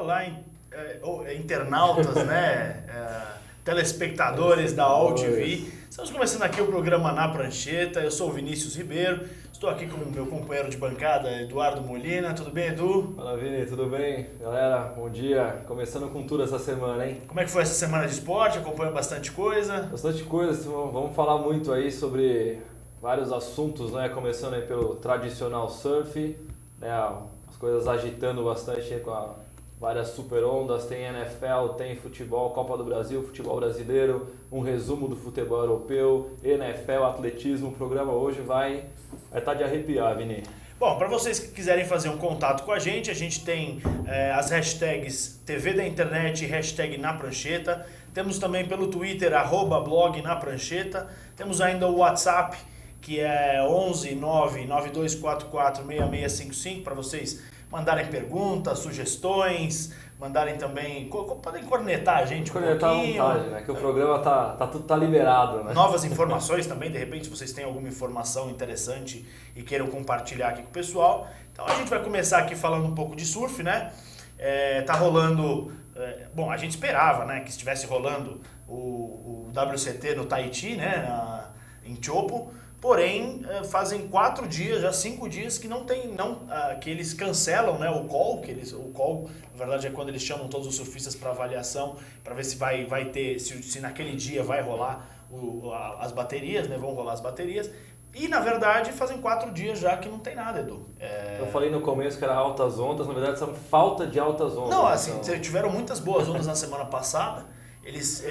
Olá, internautas, né? Telespectadores da All TV. Estamos começando aqui o programa Na Prancheta. Eu sou o Vinícius Ribeiro. Estou aqui com o meu companheiro de bancada, Eduardo Molina. Tudo bem, Edu? Fala, Vini, tudo bem? Galera, bom dia. Começando com tudo essa semana, hein? Como é que foi essa semana de esporte? Acompanhou bastante coisa? Bastante coisa. Vamos falar muito aí sobre vários assuntos, né? Começando aí pelo tradicional surf, né? As coisas agitando bastante aí com várias super ondas. Tem NFL, tem futebol, Copa do Brasil, futebol brasileiro, um resumo do futebol europeu, NFL, atletismo. O programa hoje vai estar de arrepiar, Vini. Bom, para vocês que quiserem fazer um contato com a gente tem as hashtags TV da Internet e hashtag Na Prancheta. Temos também pelo Twitter, @blog Na Prancheta. Temos ainda o WhatsApp, que é 11 99244 6655, para vocês mandarem perguntas, sugestões, mandarem também, podem cornetar a gente cornetar um pouquinho. À vontade, né? Que o programa tá liberado, né? Novas informações também, de repente, se vocês têm alguma informação interessante e queiram compartilhar aqui com o pessoal. Então a gente vai começar aqui falando um pouco de surf, né? Tá rolando, bom, a gente esperava, né, que estivesse rolando o WCT no Tahiti, né, em Chopo. Porém, fazem 4 dias, já 5 dias que que eles cancelam, né, o call, o call, na verdade, é quando eles chamam todos os surfistas para avaliação, para ver se vai ter, se naquele dia vai rolar as baterias, né, vão rolar as baterias. E, na verdade, fazem 4 dias já que não tem nada, Edu. Eu falei no começo que era altas ondas, na verdade são falta de altas ondas. Não, assim, tiveram muitas boas ondas na semana passada. Eles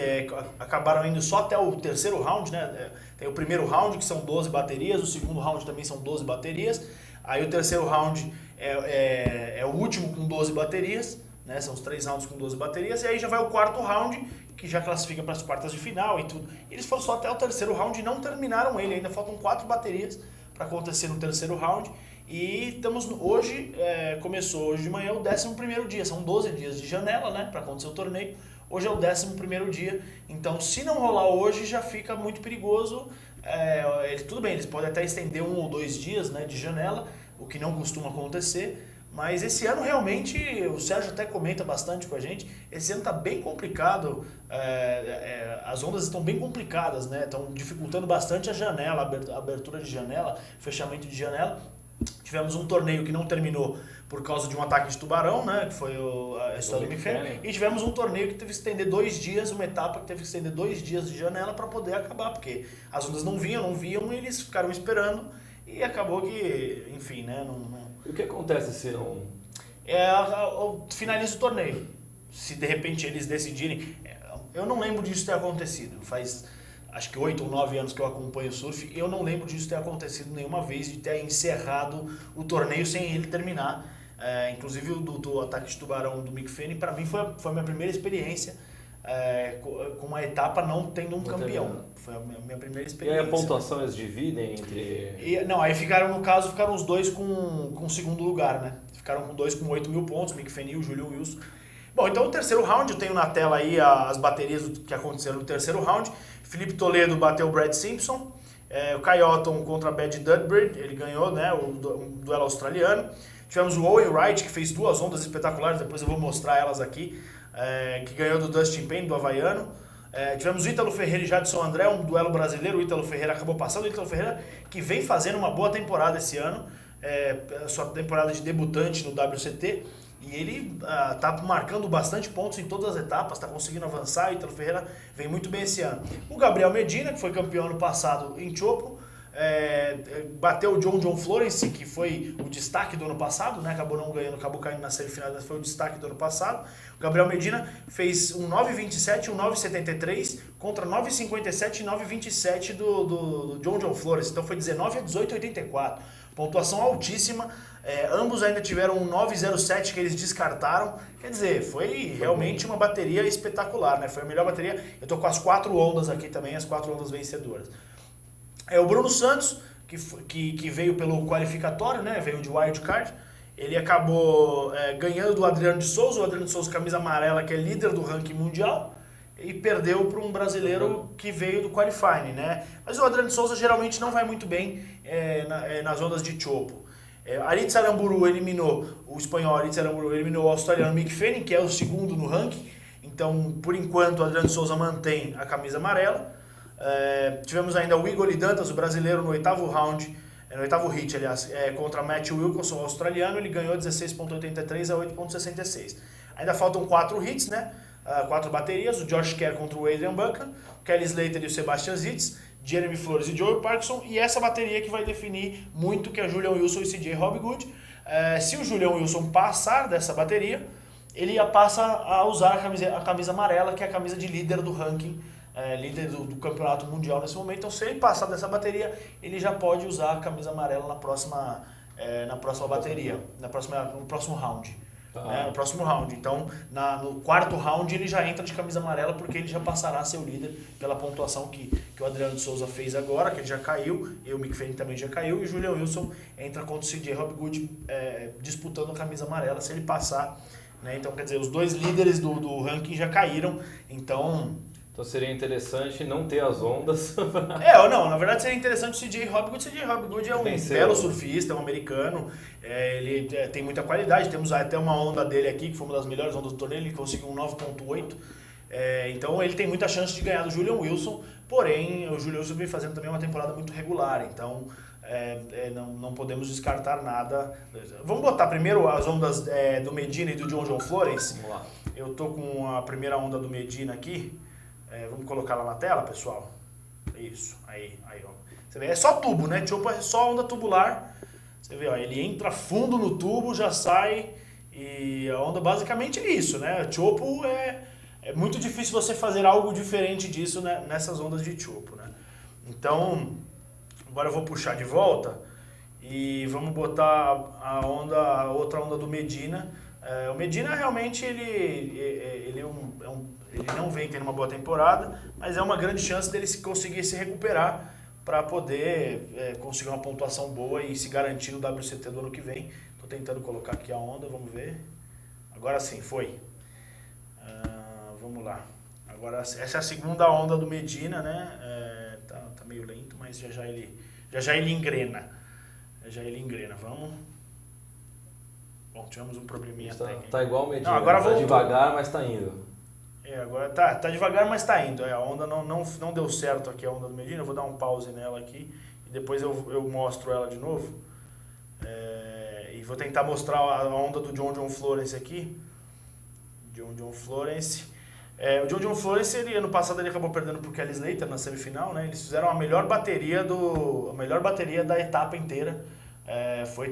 acabaram indo só até o terceiro round, né? Tem o primeiro round, que são 12 baterias, o segundo round também são 12 baterias. Aí o terceiro round é o último com 12 baterias, né? São os 3 rounds com 12 baterias. E aí já vai o quarto round, que já classifica para as quartas de final e tudo. Eles foram só até o terceiro round e não terminaram ele. Ainda faltam 4 baterias para acontecer no terceiro round. E estamos hoje, começou hoje de manhã o 11º dia. São 12 dias de janela, né, para acontecer o torneio. Hoje é o 11º dia, então se não rolar hoje já fica muito perigoso. Tudo bem, eles podem até estender 1 ou 2 dias, né, de janela, o que não costuma acontecer. Mas esse ano realmente, o Sérgio até comenta bastante com a gente, esse ano está bem complicado, as ondas estão bem complicadas, né, estão dificultando bastante a janela, a abertura de janela, fechamento de janela. Tivemos um torneio que não terminou por causa de um ataque de tubarão, né, que foi a história do McFerrin. E tivemos um torneio que teve que estender 2 dias, uma etapa que teve que estender 2 dias de janela para poder acabar, porque as ondas não viam e eles ficaram esperando e acabou que, enfim, né, E o que acontece se não... Finaliza o torneio. Se de repente eles decidirem... Eu não lembro disso ter acontecido. Faz acho que 8 ou 9 anos que eu acompanho o surf, eu não lembro disso ter acontecido nenhuma vez, de ter encerrado o torneio sem ele terminar. Inclusive o do ataque de tubarão do McFerrin, para mim foi a minha primeira experiência com uma etapa não tendo um campeão. Foi a minha primeira experiência. E aí a pontuação eles dividem entre... Aí ficaram os dois com o segundo lugar, né? Ficaram com 2 com 8.000 pontos, o McFerrin e o Julian Wilson. Bom, então o terceiro round, eu tenho na tela aí as baterias que aconteceram no terceiro round. Felipe Toledo bateu o Brad Simpson, o Kai Otton contra Bad Dudbird, ele ganhou, né, o duelo australiano. Tivemos o Owen Wright, que fez 2 ondas espetaculares, depois eu vou mostrar elas aqui, que ganhou do Dustin Payne, do havaiano. Tivemos o Ítalo Ferreira e Jadson André, um duelo brasileiro. O Ítalo Ferreira acabou passando, o Ítalo Ferreira que vem fazendo uma boa temporada esse ano, sua temporada de debutante no WCT. E ele tá marcando bastante pontos em todas as etapas, está conseguindo avançar. O Ítalo Ferreira vem muito bem esse ano. O Gabriel Medina, que foi campeão ano passado em Chopo, bateu o John Florence, que foi o destaque do ano passado, né? Acabou não ganhando, acabou caindo na semifinal, mas foi o destaque do ano passado. O Gabriel Medina fez um 9,27 e um 9,73 contra 9,57 e 9,27 do John Florence. Então foi 19 a 18, 84. Pontuação altíssima. Ambos ainda tiveram um 9,07 que eles descartaram. Quer dizer, foi realmente uma bateria espetacular, né? Foi a melhor bateria. Eu tô com as 4 ondas aqui também, as 4 ondas vencedoras. O Bruno Santos, que veio pelo qualificatório, né? Veio de wildcard. Ele acabou ganhando do Adriano de Souza. O Adriano de Souza, camisa amarela, que é líder do ranking mundial. E perdeu para um brasileiro que veio do qualifying, né? Mas o Adriano de Souza geralmente não vai muito bem nas ondas de Chopo. Aritz Aramburu eliminou, o espanhol Aritz Aramburu eliminou o australiano Mick Fanning, que é o segundo no ranking. Então, por enquanto, o Adriano Souza mantém a camisa amarela. Tivemos ainda o Igor Dantas, o brasileiro, no oitavo round, no oitavo hit, aliás, contra Matt Wilkinson, o australiano. Ele ganhou 16.83 a 8.66. Ainda faltam 4 hits, né? 4 baterias, o Josh Kerr contra o Adrian Buckland, o Kelly Slater e o Sebastian Zitz, Jeremy Flores e Joey Parkinson, e essa bateria que vai definir muito, que é Julian Wilson e CJ Hobgood. Se o Julian Wilson passar dessa bateria, ele passa a usar a camisa amarela, que é a camisa de líder do ranking, líder do campeonato mundial nesse momento. Então, se ele passar dessa bateria, ele já pode usar a camisa amarela na próxima bateria, no próximo round. No próximo round. Então, no quarto round, ele já entra de camisa amarela, porque ele já passará a ser o líder pela pontuação que o Adriano de Souza fez agora, que ele já caiu, e o Mick Fanning também já caiu, e o Julian Wilson entra contra o CJ Hobgood disputando a camisa amarela, se ele passar. Né? Então, quer dizer, os dois líderes do ranking já caíram, então seria interessante não ter as ondas. Na verdade seria interessante o CJ Hobgood. O CJ Hobgood é um belo surfista, é um americano, ele tem muita qualidade, temos até uma onda dele aqui, que foi uma das melhores ondas do torneio, ele conseguiu um 9.8, então ele tem muita chance de ganhar do Julian Wilson, porém o Julian Wilson vem fazendo também uma temporada muito regular, então não podemos descartar nada. Vamos botar primeiro as ondas do Medina e do John Florence. Vamos lá. Eu tô com a primeira onda do Medina aqui. Vamos colocar lá na tela, pessoal. Isso, aí, ó. Você vê, é só tubo, né? Chopo é só onda tubular. Você vê, ó, ele entra fundo no tubo, já sai. E a onda basicamente é isso, né? Chopo é muito difícil você fazer algo diferente disso, né, nessas ondas de chopo, né? Então, agora eu vou puxar de volta e vamos botar a outra onda do Medina. O Medina realmente ele não vem tendo uma boa temporada, mas é uma grande chance dele conseguir se recuperar para poder conseguir uma pontuação boa e se garantir no WCT do ano que vem. Estou tentando colocar aqui a onda, vamos ver. Agora sim, foi. Vamos lá. Agora, essa é a segunda onda do Medina, né? Tá meio lento, mas já ele engrena. Vamos. Bom, tivemos um probleminha técnico. Tá igual o Medina, agora tá devagar, mas tá indo. Agora tá devagar, mas tá indo. A onda não deu certo aqui, a onda do Medina. Eu vou dar um pause nela aqui e depois eu mostro ela de novo. E vou tentar mostrar a onda do John Florence aqui. John Florence. O John Florence, ano passado ele acabou perdendo pro Kelly Slater na semifinal, né? Eles fizeram a melhor bateria da etapa inteira. Foi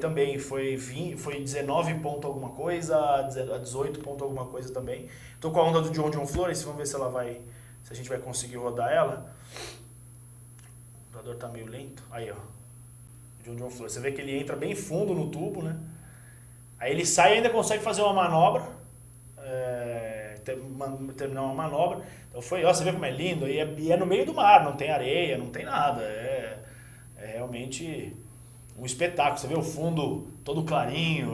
19 ponto alguma coisa, a 18 ponto alguma coisa também. Tô com a onda do John Florence, vamos ver se a gente vai conseguir rodar ela. O computador tá meio lento. Aí, ó. John Florence, você vê que ele entra bem fundo no tubo, né? Aí ele sai e ainda consegue fazer uma manobra, terminar uma manobra. Então você vê como é lindo, e é no meio do mar, não tem areia, não tem nada. É realmente um espetáculo. Você vê o fundo todo clarinho,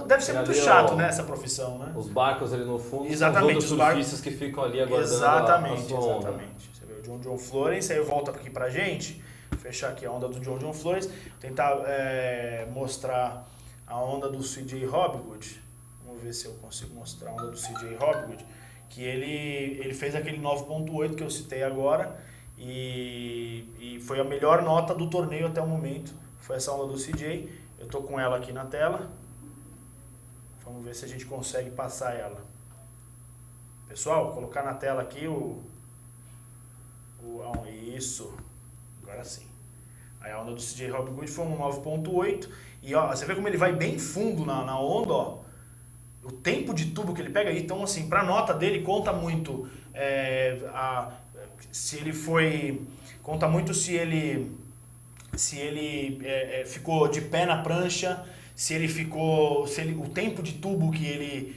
deve ser muito chato, né, essa profissão, né? Os barcos ali no fundo, exatamente, os surfistas que ficam ali aguardando exatamente, a sua onda. Exatamente. Você vê o John Florence, aí eu volto aqui pra gente, fechar aqui a onda do John Florence, tentar mostrar a onda do CJ Hobgood. Vamos ver se eu consigo mostrar a onda do CJ Hobgood, que ele fez aquele 9.8 que eu citei agora, e foi a melhor nota do torneio até o momento, foi essa onda do CJ. Eu tô com ela aqui na tela, vamos ver se a gente consegue passar ela. Pessoal, vou colocar na tela aqui isso, agora sim. Aí a onda do CJ Hobgood foi um 9.8, e ó, você vê como ele vai bem fundo na onda, ó. O tempo de tubo que ele pega, então assim, pra nota dele conta muito conta muito se ele ficou de pé na prancha, o tempo de tubo que ele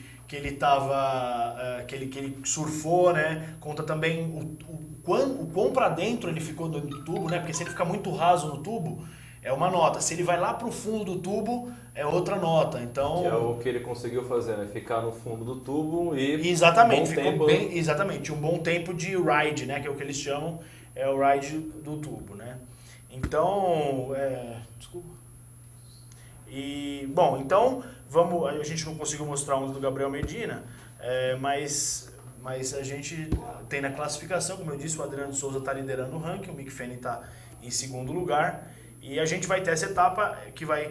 surfou, né? Conta também o quão pra dentro ele ficou do tubo, né? Porque se ele ficar muito raso no tubo, é uma nota. Se ele vai lá pro fundo do tubo, é outra nota. Então, que é o que ele conseguiu fazer, né? Ficar no fundo do tubo e exatamente, exatamente, um bom tempo de ride, né? Que é o que eles chamam, é o ride do tubo, né? Então, desculpa. E, bom, então, a gente não conseguiu mostrar um do Gabriel Medina, mas a gente tem na classificação, como eu disse, o Adriano Souza está liderando o ranking, o Mick Fanning está em segundo lugar. E a gente vai ter essa etapa que vai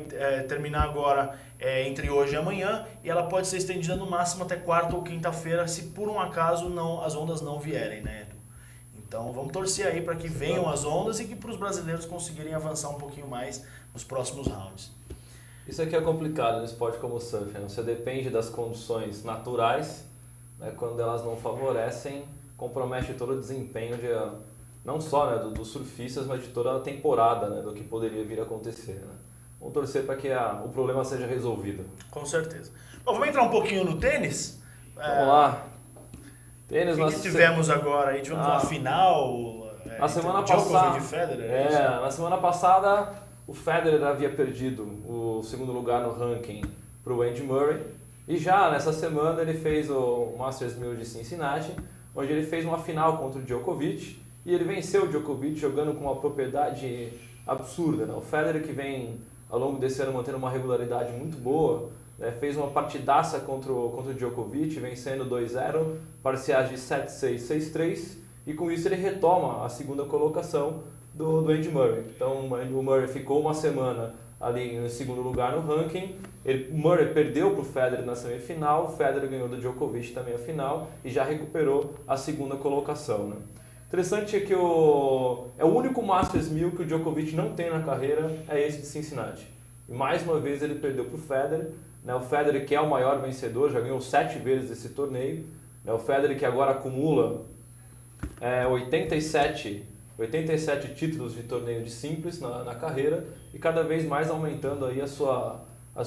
terminar agora entre hoje e amanhã, e ela pode ser estendida no máximo até quarta ou quinta-feira, se por um acaso as ondas não vierem, né, Edu? Então vamos torcer aí para que venham as ondas e que para os brasileiros conseguirem avançar um pouquinho mais nos próximos rounds. Isso aqui é complicado no esporte como o surf, né? Você depende das condições naturais, né? Quando elas não favorecem, compromete todo o desempenho não só, né, dos surfistas, mas de toda a temporada, né, do que poderia vir a acontecer. Né? Vamos torcer para que o problema seja resolvido. Com certeza. Bom, vamos entrar um pouquinho no tênis? Vamos lá. Tênis O que tivemos agora? Aí tivemos uma final na semana Djokovic passada, e Federer. na semana passada o Federer havia perdido o segundo lugar no ranking para o Andy Murray. E já nessa semana ele fez o Masters 1000 de Cincinnati, onde ele fez uma final contra o Djokovic. E ele venceu o Djokovic jogando com uma propriedade absurda. Né? O Federer, que vem ao longo desse ano mantendo uma regularidade muito boa, né? Fez uma partidaça contra o Djokovic, vencendo 2-0, parciais de 7-6, 6-3, e com isso ele retoma a segunda colocação do Andy Murray. Então o Murray ficou uma semana ali em segundo lugar no ranking, o Murray perdeu para o Federer na semifinal, o Federer ganhou do Djokovic também a final e já recuperou a segunda colocação. Né? Interessante é que é o único Masters 1000 que o Djokovic não tem na carreira é esse de Cincinnati. E mais uma vez ele perdeu para o Federer, né? O Federer que é o maior vencedor, já ganhou 7 vezes esse torneio, né? O Federer que agora acumula 87 títulos de torneio de simples na carreira e cada vez mais aumentando aí a sua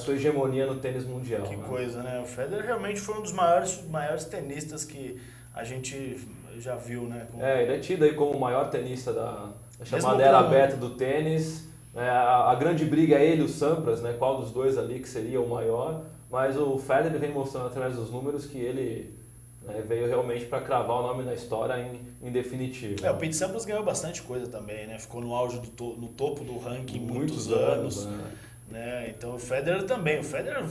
hegemonia no tênis mundial. Que né? coisa, né? O Federer realmente foi um dos maiores tenistas que a gente já viu, né? Ele é tido aí como o maior tenista da chamada era aberta do tênis. A grande briga é ele e o Sampras, né? Qual dos dois ali que seria o maior. Mas o Federer vem mostrando através dos números que ele veio realmente para cravar o nome na história em definitivo. O Pete Sampras ganhou bastante coisa também, né? Ficou no auge no topo do ranking muitos anos. Né? Então o Federer também. O Federer,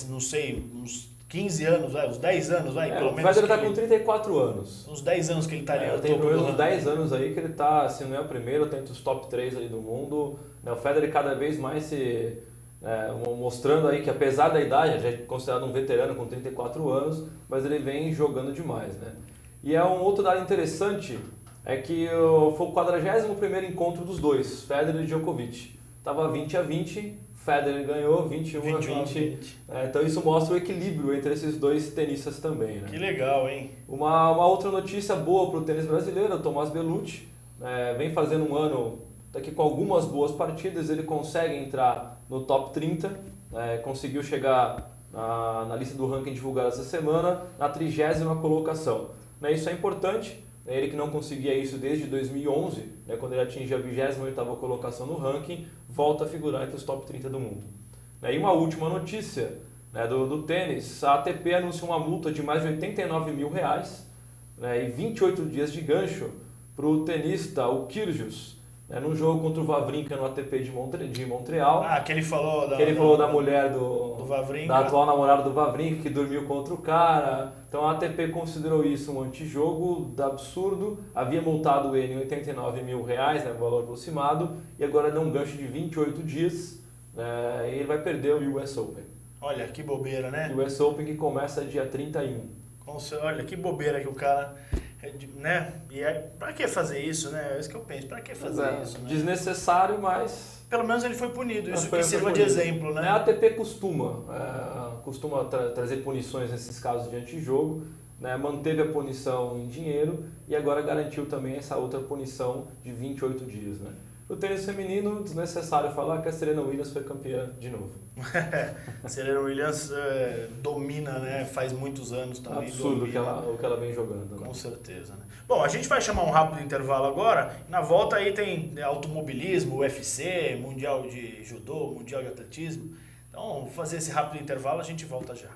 não sei, uns 15 anos, uns 10 anos, pelo menos. O Federer está com 34 anos. Uns 10 anos que ele está ali. Tem pelo menos uns 10 anos aí que ele está, se não é o primeiro, tá entre os top 3 ali do mundo. O Federer cada vez mais mostrando aí que apesar da idade, já é considerado um veterano com 34 anos, mas ele vem jogando demais. Né? E um outro dado interessante é que foi o 41º encontro dos dois, Federer e Djokovic. Estava 20-20, Federer ganhou 21-20. Então isso mostra o equilíbrio entre esses dois tenistas também. Né? Que legal, hein? Uma outra notícia boa para o tênis brasileiro, o Tomás Bellucci, vem fazendo um ano daqui com algumas boas partidas, ele consegue entrar no top 30, conseguiu chegar na lista do ranking divulgado essa semana, na 30ª colocação. Isso é importante, ele que não conseguia isso desde 2011, quando ele atingiu a 28ª colocação no ranking, volta a figurar entre os top 30 do mundo. E uma última notícia do tênis, a ATP anunciou uma multa de mais de R$89 mil e 28 dias de gancho para o tenista, o Kyrgios, num jogo contra o Wawrinka no ATP de Montreal. Que ele falou da mulher do Wawrinka. Da atual namorada do Wawrinka, que dormiu contra o cara. Então a ATP considerou isso um antijogo absurdo, havia multado ele em R$89 mil, o valor aproximado, e agora deu um gancho de 28 dias, e ele vai perder o US Open. Olha, que bobeira, né? O US Open que começa dia 31. Olha, que bobeira que o cara... Né? E pra que fazer isso, né? É isso que eu penso. Pra que fazer isso, né? Desnecessário, mas... Pelo menos ele foi punido. Isso que sirva de exemplo, né? A ATP costuma trazer punições nesses casos de antijogo, manteve a punição em dinheiro e agora garantiu também essa outra punição de 28 dias. Né? O tênis feminino, desnecessário falar que a Serena Williams foi campeã de novo. Serena Williams domina, né? Faz muitos anos também. Absurdo o que ela vem jogando. Com certeza. Né? Bom, a gente vai chamar um rápido intervalo agora. Na volta aí tem automobilismo, UFC, Mundial de Judô, Mundial de Atletismo. Então, vamos fazer esse rápido intervalo, a gente volta já.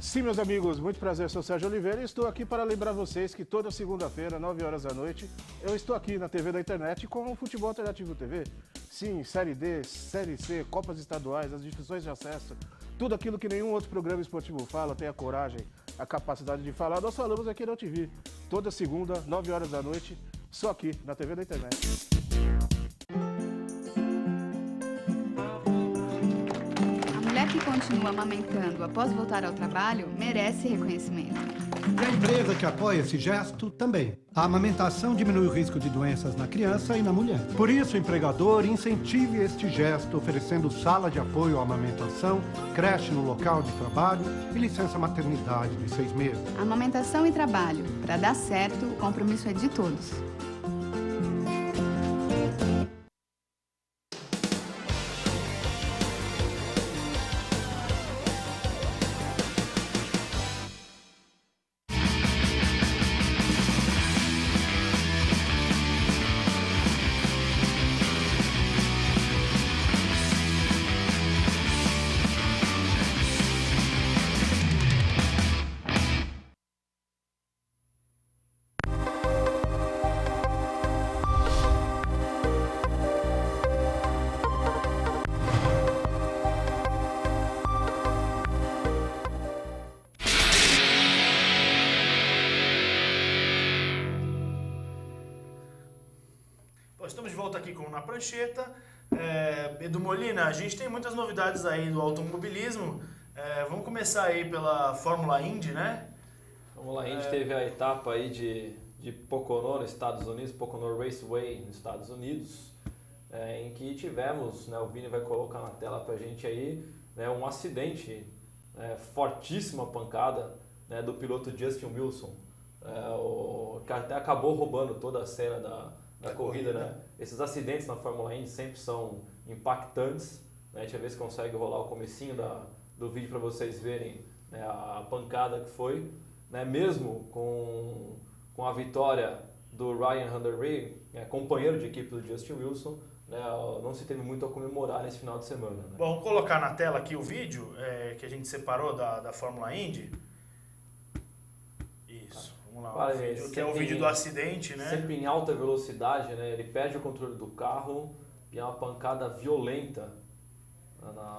Sim, meus amigos, muito prazer, sou Sérgio Oliveira e estou aqui para lembrar vocês que toda segunda-feira, 9 horas da noite, eu estou aqui na TV da internet com o Futebol Alternativo TV. Sim, Série D, Série C, Copas Estaduais, as divisões de acesso, tudo aquilo que nenhum outro programa esportivo fala, tem a coragem, a capacidade de falar, nós falamos aqui na TV. Toda segunda, 9 horas da noite, só aqui na TV da internet. Que continua amamentando após voltar ao trabalho merece reconhecimento. E a empresa que apoia esse gesto também. A amamentação diminui o risco de doenças na criança e na mulher. Por isso, o empregador incentive este gesto, oferecendo sala de apoio à amamentação, creche no local de trabalho e licença maternidade de 6 meses. Amamentação e trabalho. Para dar certo, o compromisso é de todos. Estamos de volta aqui com Na Prancheta. Edu Molina, a gente tem muitas novidades aí do automobilismo. Vamos começar aí pela Fórmula Indy, né? A Fórmula Indy teve a etapa aí de Pocono nos Estados Unidos, Pocono Raceway nos Estados Unidos, em que tivemos, né, o Vini vai colocar na tela pra gente aí, né, um acidente, fortíssima pancada, né, do piloto Justin Wilson, que até acabou roubando toda a cena da corrida, né? Esses acidentes na Fórmula Indy sempre são impactantes, né? A gente vai ver se consegue rolar o comecinho do vídeo para vocês verem, né, a pancada que foi, né? Mesmo com a vitória do Ryan Hunter-Reay, companheiro de equipe do Justin Wilson, né, não se teve muito a comemorar nesse final de semana, né? Bom, vamos colocar na tela aqui o vídeo que a gente separou da Fórmula Indy. Isso. Vamos lá, o vídeo, que é o vídeo do acidente, né? Sempre em alta velocidade, né? Ele perde o controle do carro e é uma pancada violenta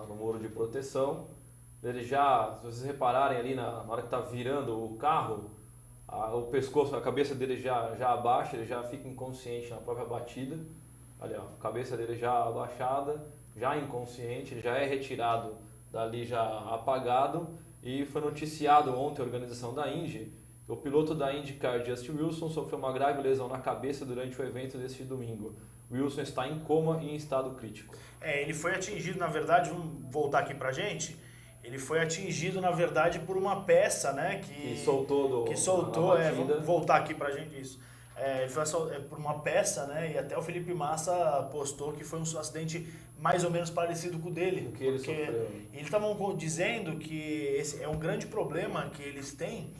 no muro de proteção. Ele já, se vocês repararem ali na hora que está virando o carro, o pescoço, a cabeça dele já abaixa, ele já fica inconsciente na própria batida. Olha, a cabeça dele já abaixada, já inconsciente, ele já é retirado dali já apagado. E foi noticiado ontem a organização da Indy. O piloto da IndyCar, Justin Wilson, sofreu uma grave lesão na cabeça durante o evento deste domingo. Wilson está em coma e em estado crítico. Ele foi atingido, na verdade, vamos voltar aqui pra gente, ele foi atingido, na verdade, por uma peça, né, que soltou, vamos voltar aqui pra gente, isso. Ele foi por uma peça, né, e até o Felipe Massa postou que foi um acidente mais ou menos parecido com o dele. Que ele sofreu. Eles estavam dizendo que esse é um grande problema que eles têm,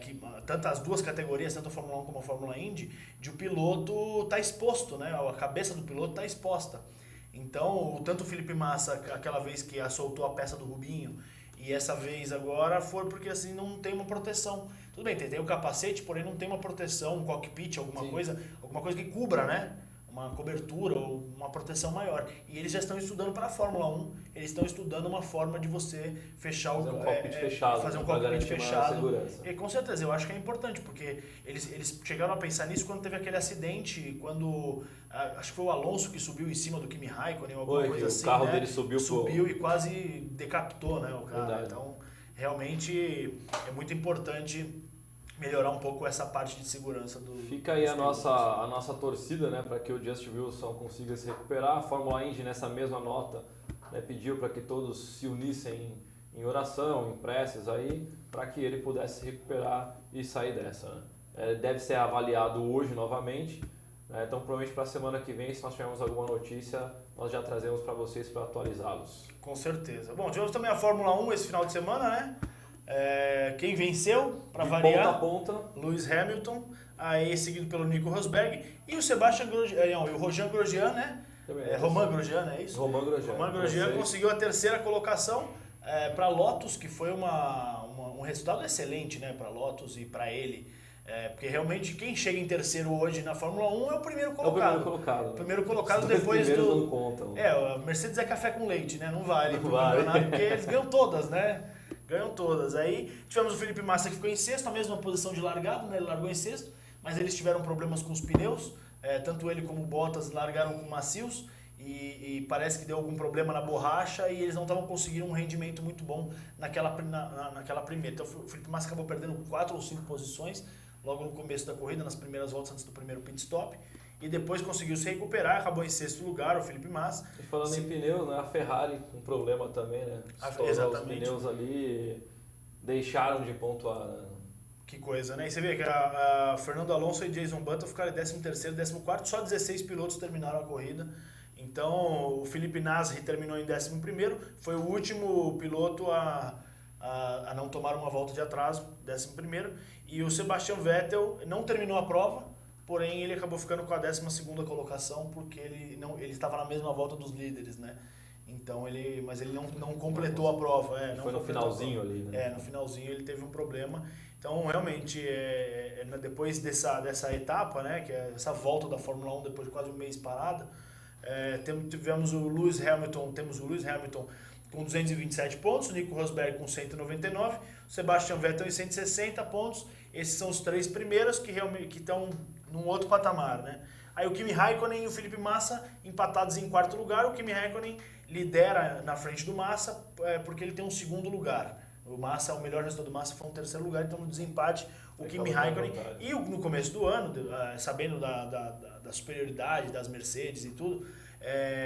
que tanto as duas categorias, tanto a Fórmula 1 como a Fórmula Indy, de o piloto tá exposto, né? A cabeça do piloto está exposta. Então, tanto o Felipe Massa, aquela vez que soltou a peça do Rubinho, e essa vez agora foi porque assim não tem uma proteção. Tudo bem, tem o capacete, porém não tem uma proteção, um cockpit, alguma coisa que cubra, né? Uma cobertura ou uma proteção maior. E eles já estão estudando para a Fórmula 1, eles estão estudando uma forma de você fechar fazer um cockpit fechado. Fazer um cockpit fechado. E com certeza, eu acho que é importante, porque eles chegaram a pensar nisso quando teve aquele acidente, quando acho que foi o Alonso que subiu em cima do Kimi Raikkonen ou alguma coisa assim, o carro né? dele subiu e quase decapitou, né, o carro. Verdade. Então, realmente é muito importante melhorar um pouco essa parte de segurança do... Fica aí a nossa torcida, né, para que o Justin Wilson consiga se recuperar. A Fórmula Indy, nessa mesma nota, né, pediu para que todos se unissem em oração, em preces aí, para que ele pudesse se recuperar e sair dessa, né? Deve ser avaliado hoje novamente, né? Então provavelmente para a semana que vem, se nós tivermos alguma notícia, nós já trazemos para vocês para atualizá-los. Com certeza. Bom, tivemos também a Fórmula 1 esse final de semana, né? Quem venceu, para variar, ponta a ponta, Lewis Hamilton, aí seguido pelo Nico Rosberg e o Sebastian Grosjean, e o Romain Grosjean, né? Romain Grosjean, é isso? Romain Grosjean conseguiu a terceira colocação, para Lotus, que foi um resultado excelente, né, para Lotus e para ele. Porque realmente quem chega em terceiro hoje na Fórmula 1 é o primeiro colocado. O primeiro colocado depois do... não contam. A Mercedes é café com leite, né? Não vale pro vale. campeonato, porque eles ganham todas, né? Ganham todas. Aí tivemos o Felipe Massa que ficou em sexto, a mesma posição de largado, né? Ele largou em sexto, mas eles tiveram problemas com os pneus. Tanto ele como o Bottas largaram com macios. E parece que deu algum problema na borracha e eles não estavam conseguindo um rendimento muito bom naquela primeira. Então o Felipe Massa acabou perdendo 4 ou 5 posições logo no começo da corrida, nas primeiras voltas antes do primeiro pit stop. E depois conseguiu se recuperar, acabou em sexto lugar o Felipe Massa. E falando em pneus, né, a Ferrari com problema também, né? Exatamente. Os pneus ali deixaram de pontuar, né? Que coisa, né? E você vê que a Fernando Alonso e Jason Button ficaram em 13º, 14º, só 16 pilotos terminaram a corrida. Então o Felipe Nasr terminou em 11º, foi o último piloto a não tomar uma volta de atraso, 11º. E o Sebastian Vettel não terminou a prova, porém ele acabou ficando com a 12ª colocação, porque ele estava na mesma volta dos líderes, né? Então mas ele não completou a prova. Foi no finalzinho ali, né? No finalzinho ele teve um problema. Então realmente, depois dessa etapa, né, que é essa volta da Fórmula 1 depois de quase um mês parada, temos o Lewis Hamilton com 227 pontos, o Nico Rosberg com 199, o Sebastian Vettel em 160 pontos. Esses são os 3 primeiros que estão num outro patamar, né? Aí o Kimi Raikkonen e o Felipe Massa empatados em 4º lugar. O Kimi Raikkonen lidera na frente do Massa porque ele tem um 2º lugar. O Massa, o melhor resultado do Massa foi um 3º lugar, então no desempate o Kimi Raikkonen. E no começo do ano, sabendo da superioridade das Mercedes e tudo,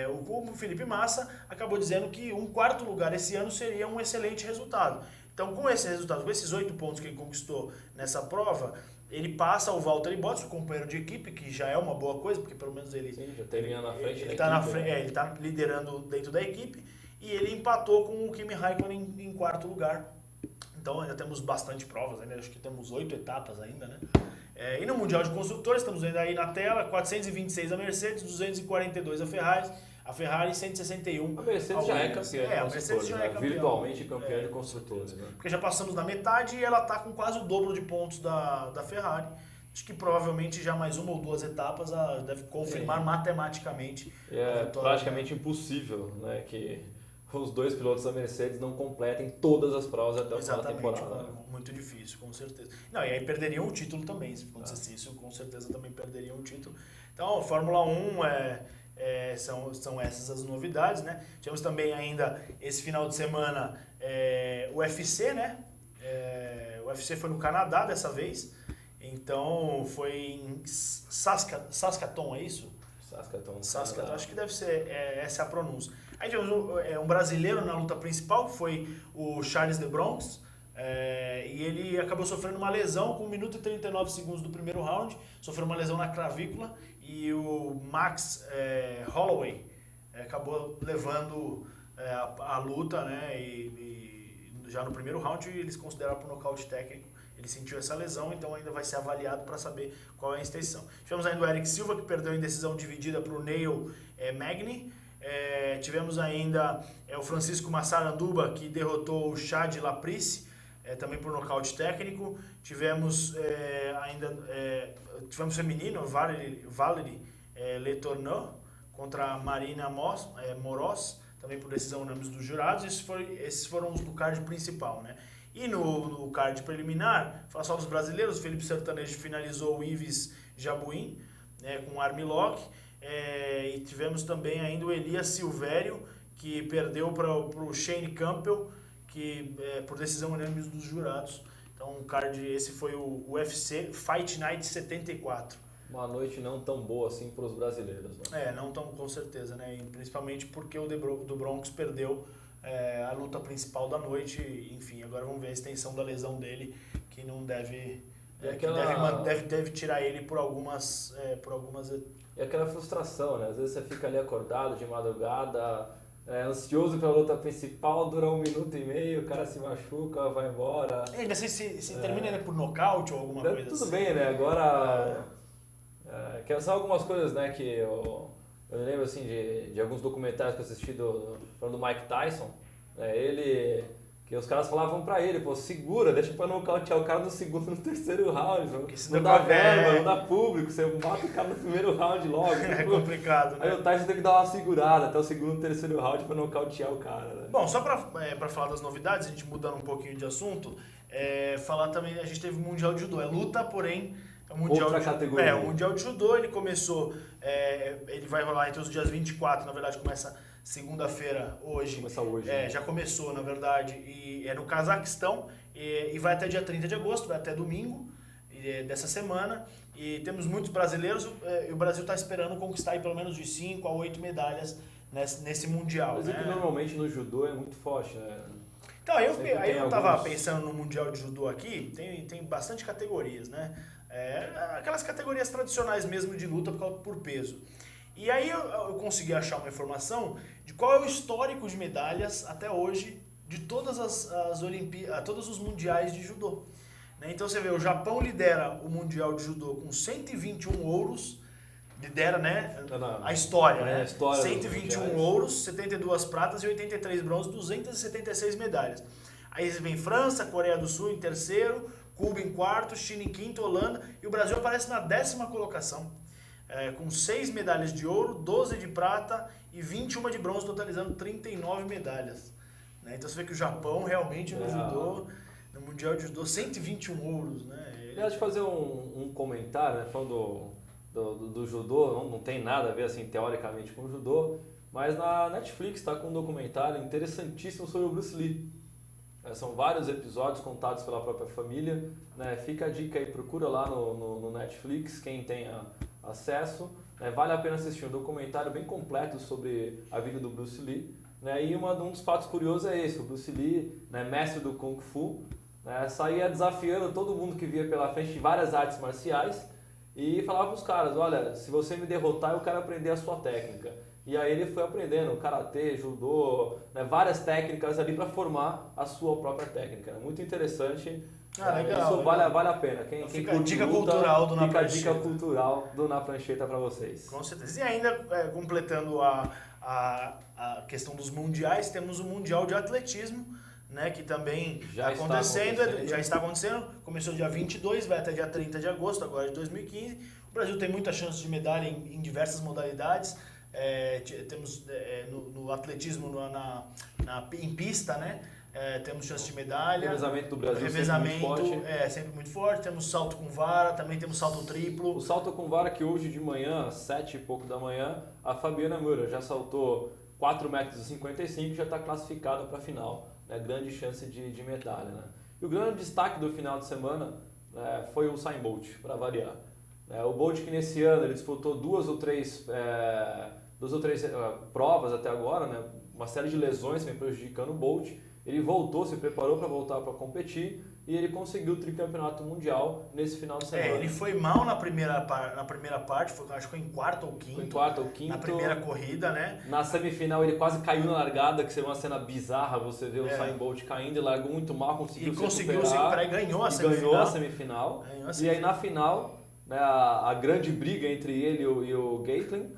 o Felipe Massa acabou dizendo que um 4º lugar esse ano seria um excelente resultado. Então, com esse resultado, com esses 8 pontos que ele conquistou nessa prova, ele passa o Valtteri Bottas, o companheiro de equipe, que já é uma boa coisa, porque pelo menos ele... Sim, já termina na frente ele da equipe. Ele está liderando dentro da equipe, e ele empatou com o Kimi Raikkonen em 4º lugar. Então, ainda temos bastante provas, ainda acho que temos 8 etapas ainda, né? E no Mundial de Construtores, estamos vendo aí na tela, 426 a Mercedes, 242 a Ferrari 161. A Mercedes já é campeã de a Mercedes já é campeã. Virtualmente campeã de construtores, né? Porque já passamos da metade e ela está com quase o dobro de pontos da Ferrari. Acho que provavelmente já mais 1 ou 2 etapas ela deve confirmar matematicamente. É praticamente impossível, né, que os 2 pilotos da Mercedes não completem todas as provas até o final da temporada. Muito difícil, com certeza. Não, e aí perderiam o título também, se acontecesse isso, com certeza também perderiam o título. Então, a Fórmula 1 são essas as novidades, né? Tivemos também ainda esse final de semana o UFC, né? O UFC foi no Canadá dessa vez, então foi em Saskatoon, é isso? Saskatoon, acho que deve ser essa a pronúncia. Aí tivemos um brasileiro na luta principal, que foi o Charles de Bronx, e ele acabou sofrendo uma lesão com 1 minuto e 39 segundos do primeiro round, sofreu uma lesão na clavícula, e o Max Holloway acabou levando a luta, né, e já no primeiro round eles consideraram por nocaute técnico. Ele sentiu essa lesão, então ainda vai ser avaliado para saber qual é a extensão. Tivemos ainda o Eric Silva, que perdeu em decisão dividida para o Neil Magny. Tivemos ainda o Francisco Massaranduba, que derrotou o Chad Laprice, também por nocaute técnico. Tivemos feminino, Valerie Letourneau contra a Marina Moros, também por decisão unânime dos jurados. Esses foram os do card principal, né? E no card preliminar, falar só dos brasileiros, o Felipe Sertanejo finalizou o Yves Jabuin, né, com armlock. E tivemos também ainda o Elias Silvério, que perdeu para o Shane Campbell, que por decisão unânime dos jurados. Então o card, esse foi o UFC Fight Night 74. Uma noite não tão boa assim para os brasileiros, né? Não tão, com certeza, né? E principalmente porque o do Bronx perdeu a luta principal da noite. Enfim, agora vamos ver a extensão da lesão dele, que não deve... deve tirar ele por algumas... E aquela frustração, né? Às vezes você fica ali acordado de madrugada, ansioso pela luta principal, dura 1 minuto e meio, o cara se machuca, vai embora. Mas se termina ele por nocaute ou alguma coisa tudo assim. bem, né? Agora, são algumas coisas, né, que eu lembro assim de alguns documentários que eu assisti do Mike Tyson, Ele... Que os caras falavam pra ele, pô, segura, deixa pra nocautear o cara no segundo, no terceiro round. Não dá verba, não dá público, você mata o cara no primeiro round logo. É complicado, né? Aí o Tyson tem que dar uma segurada até o segundo, terceiro round pra nocautear o cara, né? Bom, só pra falar das novidades, a gente mudando um pouquinho de assunto, falar também, a gente teve o Mundial de Judô. É luta, porém, é o Mundial Outra de categoria. o Mundial de Judô, ele começou, ele vai rolar entre os dias 24, na verdade começa segunda-feira, hoje. Começa hoje. Já começou, na verdade, e é no Cazaquistão, e vai até dia 30 de agosto, vai até domingo dessa semana. E temos muitos brasileiros, e o Brasil está esperando conquistar aí pelo menos de 5 a 8 medalhas nesse Mundial. Mas é que normalmente no judô é muito forte, né? Então, aí eu tava alguns... pensando no Mundial de Judô aqui, tem bastante categorias, né? Aquelas categorias tradicionais mesmo de luta por peso. E aí eu consegui achar uma informação de qual é o histórico de medalhas até hoje de todas todos os mundiais de judô. Né? Então você vê, o Japão lidera o Mundial de Judô com 121 ouros, lidera, né, a história, né? A história 121 ouros, 72 pratas e 83 bronzes, 276 medalhas. Aí vem França, Coreia do Sul em terceiro, Cuba em quarto, China em quinto, Holanda, e o Brasil aparece na 10ª colocação. Com 6 medalhas de ouro, 12 de prata e 21 de bronze, totalizando 39 medalhas. Né? Então você vê que o Japão realmente no judô, no Mundial de Judô, 121 ouros. Né? Aliás, de fazer um comentário, né, falando do judô, não tem nada a ver assim, teoricamente com o judô, mas na Netflix está com um documentário interessantíssimo sobre o Bruce Lee. São vários episódios contados pela própria família. Né? Fica a dica aí, procura lá no Netflix, quem tem acesso. Vale a pena assistir um documentário bem completo sobre a vida do Bruce Lee. Né? E um dos fatos curiosos é esse, o Bruce Lee, né, mestre do Kung Fu, né, saía desafiando todo mundo que via pela frente de várias artes marciais e falava para os caras, olha, se você me derrotar eu quero aprender a sua técnica. E aí ele foi aprendendo karatê, judô, né, várias técnicas ali para formar a sua própria técnica. Muito interessante. Legal, isso legal. Vale a pena. Quem fica curte a dica luta, cultural do Na fica a Prancheta. dica cultural do Na Prancheta para vocês. Com certeza. E ainda, completando a questão dos mundiais, temos o Mundial de Atletismo, né, que também já está acontecendo. Começou dia 22, vai até dia 30 de agosto, agora de 2015. O Brasil tem muita chance de medalha em diversas modalidades. Temos no atletismo em pista, né? Temos chance de medalha. O revezamento do Brasil sempre muito forte. Temos salto com vara, também temos salto triplo. O salto com vara que hoje de manhã, às 7 e pouco da manhã, a Fabiana Moura já saltou 4,55 m e já está classificada para a final. Né? Grande chance de medalha. Né? E o grande destaque do final de semana foi o Usain Bolt, para variar. O Bolt que nesse ano ele disputou duas ou três provas até agora, né? Uma série de lesões vem prejudicando o Bolt. Ele voltou, se preparou para voltar para competir e ele conseguiu o tricampeonato mundial nesse final de semana. Ele foi mal na primeira parte, acho que foi em quarto ou quinto. Na primeira corrida, né? Na semifinal ele quase caiu na largada, que seria uma cena bizarra, você vê o Usain Bolt caindo, ele largou muito mal, conseguiu se recuperar e ganhou a semifinal. E aí na final, né, a grande briga entre ele e o Gatlin,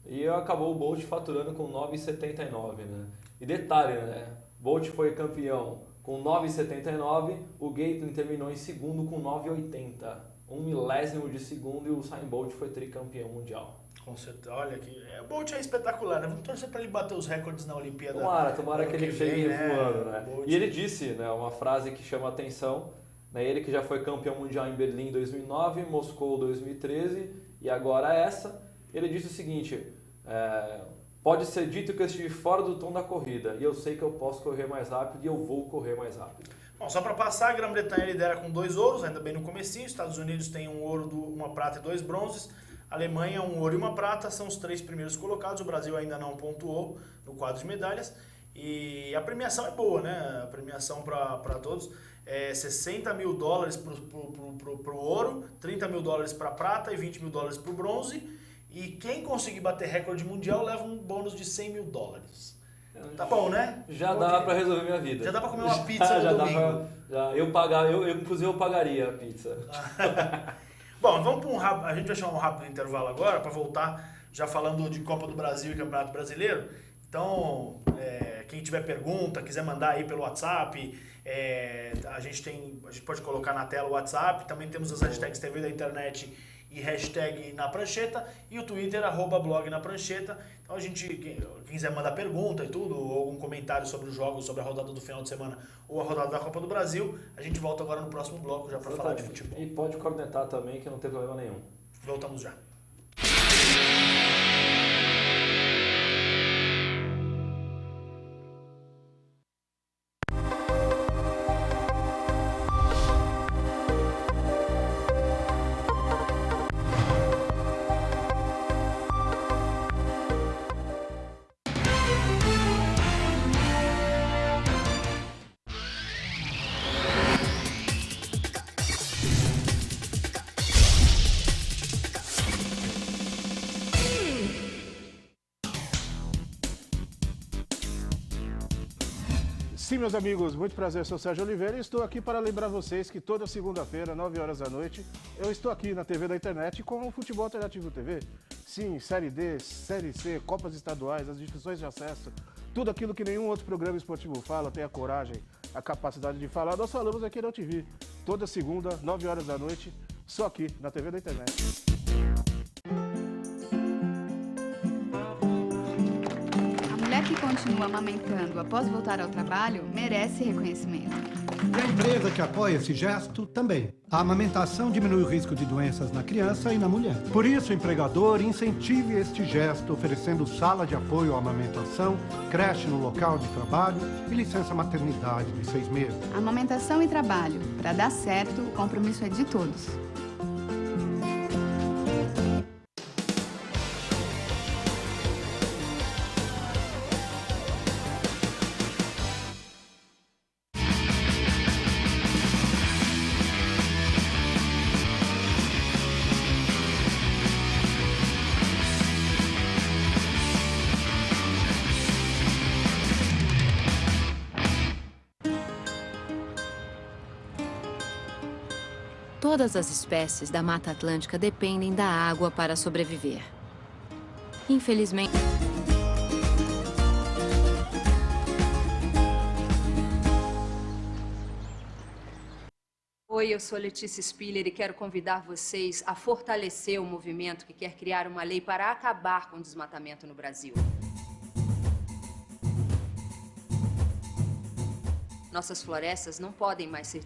e acabou o Bolt faturando com 9,79, né? E detalhe, né? Bolt foi campeão com 9,79, o Gatlin terminou em segundo com 9,80. 1 milésimo de segundo e o Usain Bolt foi tricampeão mundial. Com certeza, olha que o Bolt é espetacular, né? Vamos torcer para ele bater os recordes na Olimpíada. Tomara que ele chegue voando, né? Bolt. E ele disse, né, uma frase que chama a atenção, né? Ele que já foi campeão mundial em Berlim em 2009, Moscou 2013 e agora essa, ele disse o seguinte: pode ser dito que eu estive fora do tom da corrida e eu sei que eu posso correr mais rápido e eu vou correr mais rápido. Bom, só para passar, a Grã-Bretanha lidera com 2 ouros, ainda bem no comecinho. Estados Unidos tem 1 ouro, 1 prata e 2 bronzes. Alemanha 1 ouro e 1 prata, são os 3 primeiros colocados. O Brasil ainda não pontuou no quadro de medalhas. E a premiação é boa, né? A premiação para todos é $60 mil para o ouro, $30 mil para a prata e $20 mil para o bronze. E quem conseguir bater recorde mundial leva um bônus de $100 mil. Tá bom, né? Já dá para resolver minha vida. Já dá para comer uma pizza no domingo. Inclusive eu pagaria a pizza. Bom, vamos para a gente vai chamar um rápido intervalo agora para voltar já falando de Copa do Brasil e Campeonato Brasileiro. Então, quem tiver pergunta, quiser mandar aí pelo WhatsApp, a gente pode colocar na tela o WhatsApp, também temos as hashtags TV da internet e hashtag na prancheta, e o Twitter, @blog na prancheta. Então quem quiser mandar pergunta e tudo, ou algum comentário sobre os jogos, sobre a rodada do final de semana ou a rodada da Copa do Brasil, a gente volta agora no próximo bloco já para falar de futebol. E pode cornetar também, que não tem problema nenhum. Voltamos já. Sim, meus amigos, muito prazer, eu sou o Sérgio Oliveira e estou aqui para lembrar vocês que toda segunda-feira, 9 horas da noite, eu estou aqui na TV da internet com o Futebol Alternativo TV. Sim, Série D, Série C, Copas Estaduais, as discussões de acesso, tudo aquilo que nenhum outro programa esportivo fala, tem a coragem, a capacidade de falar, nós falamos aqui na TV. Toda segunda, 9 horas da noite, só aqui na TV da internet. Que continua amamentando após voltar ao trabalho merece reconhecimento. E a empresa que apoia esse gesto também. A amamentação diminui o risco de doenças na criança e na mulher. Por isso, o empregador incentive este gesto oferecendo sala de apoio à amamentação, creche no local de trabalho e licença maternidade de 6 meses. Amamentação e trabalho. Para dar certo, o compromisso é de todos. Todas as espécies da Mata Atlântica dependem da água para sobreviver. Infelizmente... Oi, eu sou Letícia Spiller e quero convidar vocês a fortalecer o movimento que quer criar uma lei para acabar com o desmatamento no Brasil. Nossas florestas não podem mais ser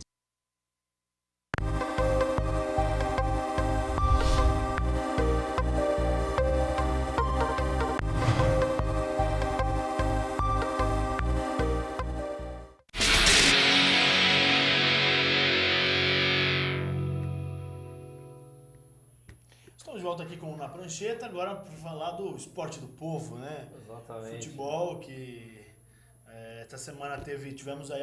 Estamos de volta aqui com Na Prancheta, agora para falar do esporte do povo, né? Exatamente. Futebol, que esta semana tivemos aí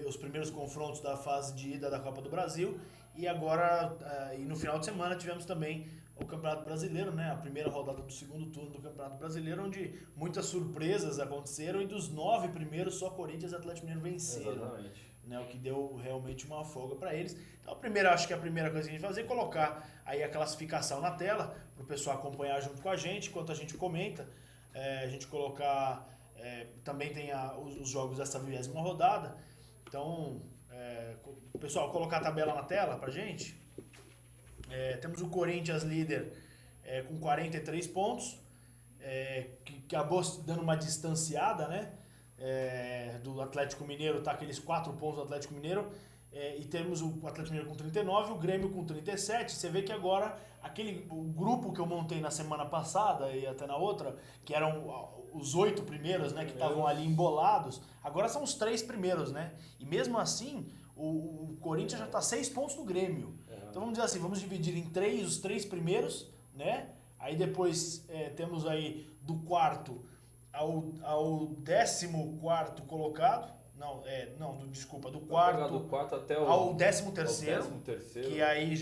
os primeiros confrontos da fase de ida da Copa do Brasil e agora, e no final de semana, tivemos também o Campeonato Brasileiro, né? A primeira rodada do segundo turno do Campeonato Brasileiro, onde muitas surpresas aconteceram e dos 9 primeiros, só Corinthians e Atlético Mineiro venceram. Exatamente. Né, o que deu realmente uma folga para eles. Então, acho que a primeira coisa que a gente vai fazer é colocar aí a classificação na tela, para o pessoal acompanhar junto com a gente, enquanto a gente comenta. A gente colocar... também tem os jogos dessa 20ª rodada. Então, pessoal, colocar a tabela na tela para a gente. Temos o Corinthians líder com 43 pontos, que acabou dando uma distanciada, né? Do Atlético Mineiro, tá aqueles 4 pontos do Atlético Mineiro, e temos o Atlético Mineiro com 39, o Grêmio com 37. Você vê que agora o grupo que eu montei na semana passada e até na outra, que eram os 8 primeiros, né, que estavam ali embolados, agora são os 3 primeiros, né? E mesmo assim, o Corinthians já está 6 pontos do Grêmio. Então vamos dizer assim, vamos dividir em 3 os 3 primeiros, né? Aí depois temos aí do quarto ao 14º colocado, do quarto até ao 13º, que aí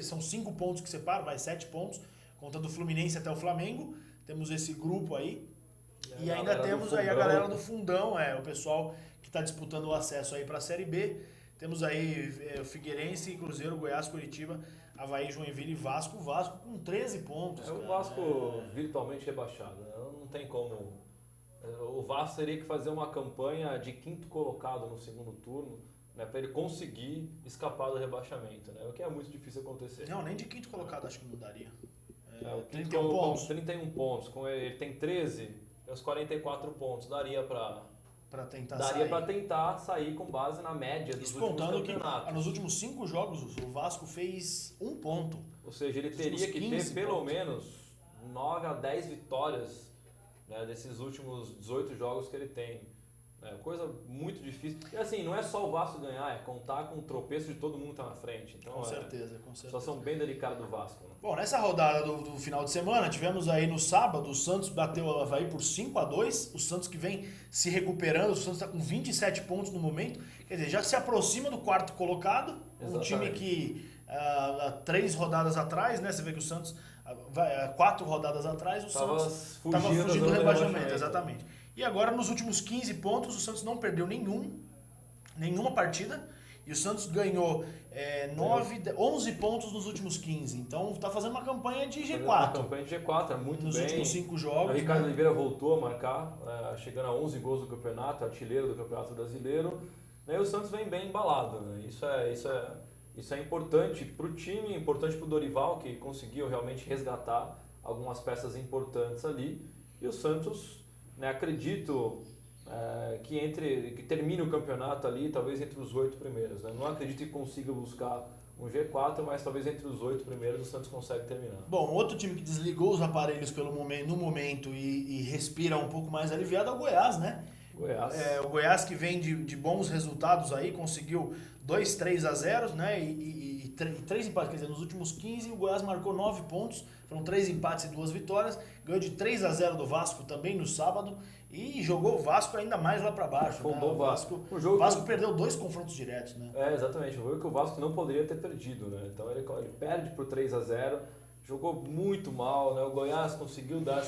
são 5 pontos que separam, vai 7 pontos, contando o Fluminense até o Flamengo, temos esse grupo aí, e ainda temos aí a galera do fundão, o pessoal que está disputando o acesso aí para a Série B, temos aí o Figueirense, Cruzeiro, Goiás, Curitiba, Avaí, Joinville e Vasco, o Vasco com 13 pontos. O Vasco virtualmente rebaixado, não tem como O Vasco teria que fazer uma campanha de quinto colocado no segundo turno, né, para ele conseguir escapar do rebaixamento, né, o que é muito difícil acontecer. Não, nem de quinto colocado acho que não daria. O 31 pontos. 31 pontos, com ele tem 13, os 44 pontos, daria para tentar sair com base na média dos últimos campeonatos. Que nos últimos 5 jogos o Vasco fez 1 ponto. Ou seja, ele teria que ter pelo menos 9 a 10 vitórias, né, desses últimos 18 jogos que ele tem. É coisa muito difícil. E assim, não é só o Vasco ganhar, é contar com o tropeço de todo mundo que tá na frente. Então, com certeza. Situação bem delicada do Vasco. Né? Bom, nessa rodada do final de semana, tivemos aí no sábado, o Santos bateu o Avaí por 5-2. O Santos que vem se recuperando, o Santos está com 27 pontos no momento. Quer dizer, já se aproxima do quarto colocado. Exatamente. Um time que 3 rodadas atrás, né? Você vê que o Santos, 4 rodadas atrás, o Santos estava fugindo do rebaixamento. Exatamente. E agora, nos últimos 15 pontos, o Santos não perdeu nenhuma partida. E o Santos ganhou 11 pontos nos últimos 15. Então, está fazendo uma campanha de G4. Uma campanha de G4, é muito nos bem. Nos últimos 5 jogos. O Ricardo Oliveira voltou a marcar, chegando a 11 gols do campeonato, artilheiro do Campeonato Brasileiro. E o Santos vem bem embalado. Né? Isso é importante para o time, importante para o Dorival, que conseguiu realmente resgatar algumas peças importantes ali. E o Santos, né, acredito que termine o campeonato ali, talvez entre os 8 primeiros. Né? Não acredito que consiga buscar um G4, mas talvez entre os 8 primeiros o Santos consegue terminar. Bom, outro time que desligou os aparelhos no momento e respira um pouco mais aliviado é o Goiás, né? O Goiás que vem de bons resultados aí, conseguiu 2-3-0, né? E 3 empates, quer dizer, nos últimos 15 o Goiás marcou 9 pontos, foram 3 empates e 2 vitórias, ganhou de 3-0 do Vasco também no sábado e jogou o Vasco ainda mais lá para baixo. Né? O Vasco perdeu 2 confrontos diretos, né? Exatamente, um jogo que o Vasco não poderia ter perdido, né? Então ele perde por 3-0, jogou muito mal, né? O Goiás conseguiu dar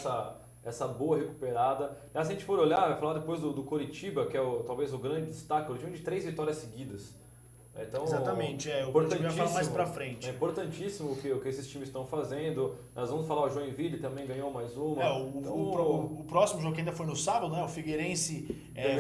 essa boa recuperada. Se a gente for olhar, vai falar depois do Coritiba, que é talvez o grande destaque, o time de 3 vitórias seguidas. Então, exatamente, o Coritiba vai falar mais pra frente. É importantíssimo o que esses times estão fazendo. Nós vamos falar, o Joinville também ganhou mais uma. O próximo jogo que ainda foi no sábado, né? O Figueirense